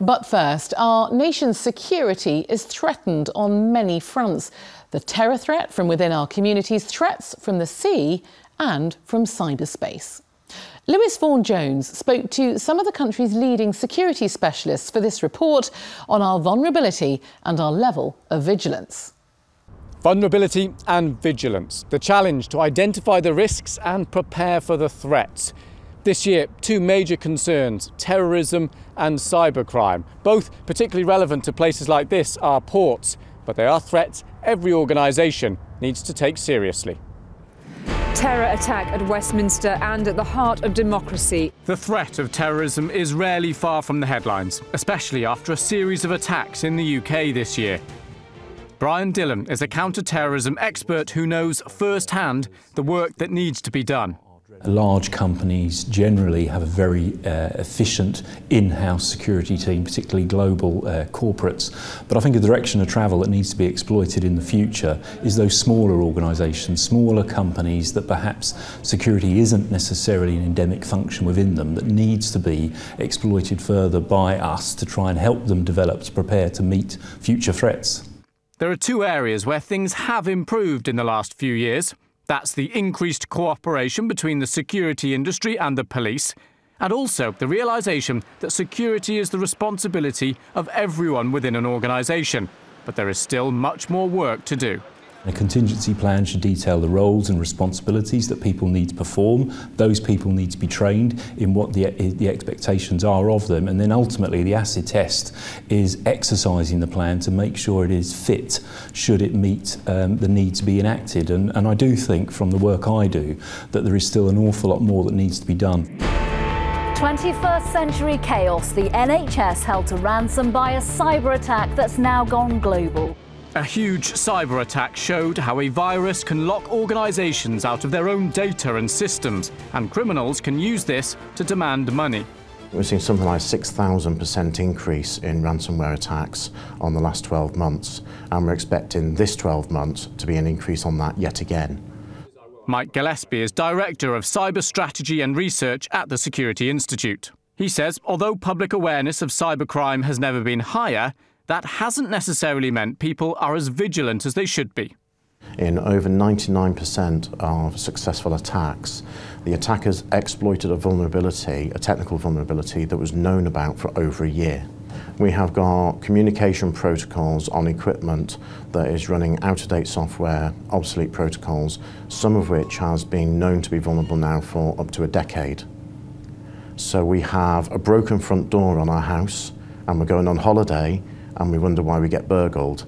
But first, our nation's security is threatened on many fronts. The terror threat from within our communities, threats from the sea and from cyberspace. Lewis Vaughan-Jones spoke to some of the country's leading security specialists for this report on our vulnerability and our level of vigilance. Vulnerability and vigilance, the challenge to identify the risks and prepare for the threats. This year, two major concerns, terrorism and cybercrime. Both particularly relevant to places like this, our ports, but they are threats every organisation needs to take seriously. Terror attack at Westminster and at the heart of democracy. The threat of terrorism is rarely far from the headlines, especially after a series of attacks in the UK this year. Brian Dillon is a counter-terrorism expert who knows firsthand the work that needs to be done. Large companies generally have a very efficient in-house security team, particularly global corporates. But I think a direction of travel that needs to be exploited in the future is those smaller organisations, smaller companies that perhaps security isn't necessarily an endemic function within them, that needs to be exploited further by us to try and help them develop, to prepare to meet future threats. There are two areas where things have improved in the last few years. That's the increased cooperation between the security industry and the police, and also the realisation that security is the responsibility of everyone within an organisation. But there is still much more work to do. A contingency plan should detail the roles and responsibilities that people need to perform. Those people need to be trained in what the expectations are of them, and then ultimately the acid test is exercising the plan to make sure it is fit should it meet the need to be enacted. And I do think from the work I do that there is still an awful lot more that needs to be done. 21st century chaos, the NHS held to ransom by a cyber attack that's now gone global. A huge cyber attack showed how a virus can lock organisations out of their own data and systems, and criminals can use this to demand money. We've seen something like a 6,000% increase in ransomware attacks on the last 12 months, and we're expecting this 12 months to be an increase on that yet again. Mike Gillespie is Director of Cyber Strategy and Research at the Security Institute. He says although public awareness of cybercrime has never been higher, that hasn't necessarily meant people are as vigilant as they should be. In over 99% of successful attacks, the attackers exploited a vulnerability, a technical vulnerability that was known about for over a year. We have got communication protocols on equipment that is running out-of-date software, obsolete protocols, some of which has been known to be vulnerable now for up to a decade. So we have a broken front door on our house, and we're going on holiday, and we wonder why we get burgled.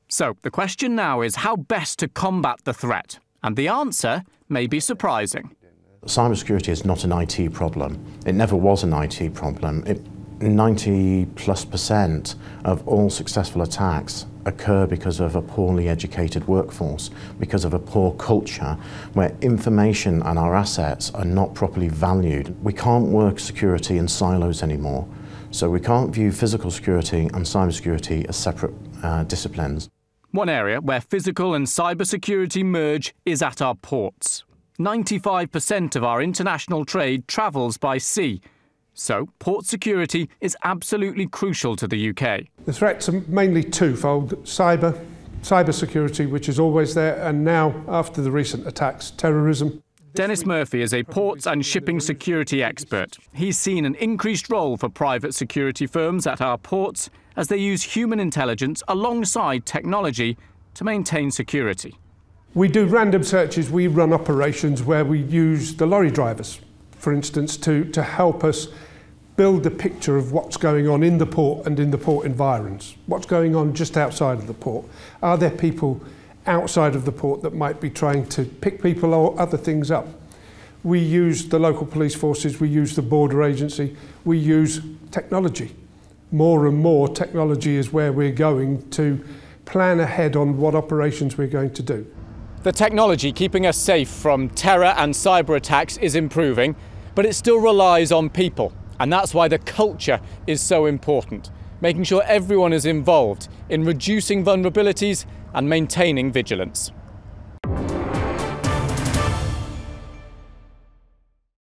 So the question now is how best to combat the threat, and the answer may be surprising. Cybersecurity is not an IT problem. It never was an IT problem. 90+% of all successful attacks occur because of a poorly educated workforce, because of a poor culture where information and our assets are not properly valued. We can't work security in silos anymore. So we can't view physical security and cybersecurity as separate disciplines. One area where physical and cybersecurity merge is at our ports. 95% of our international trade travels by sea. So port security is absolutely crucial to the UK. The threats are mainly twofold: cybersecurity, which is always there, and now, after the recent attacks, terrorism. Dennis Murphy is a ports and shipping security expert. He's seen an increased role for private security firms at our ports as they use human intelligence alongside technology to maintain security. We do random searches. We run operations where we use the lorry drivers, for instance, to help us build a picture of what's going on in the port and in the port environs. What's going on just outside of the port? Are there people outside of the port that might be trying to pick people or other things up? We use the local police forces, we use the border agency, we use technology. More and more technology is where we're going to plan ahead on what operations we're going to do. The technology keeping us safe from terror and cyber attacks is improving, but it still relies on people. And that's why the culture is so important, making sure everyone is involved in reducing vulnerabilities and maintaining vigilance.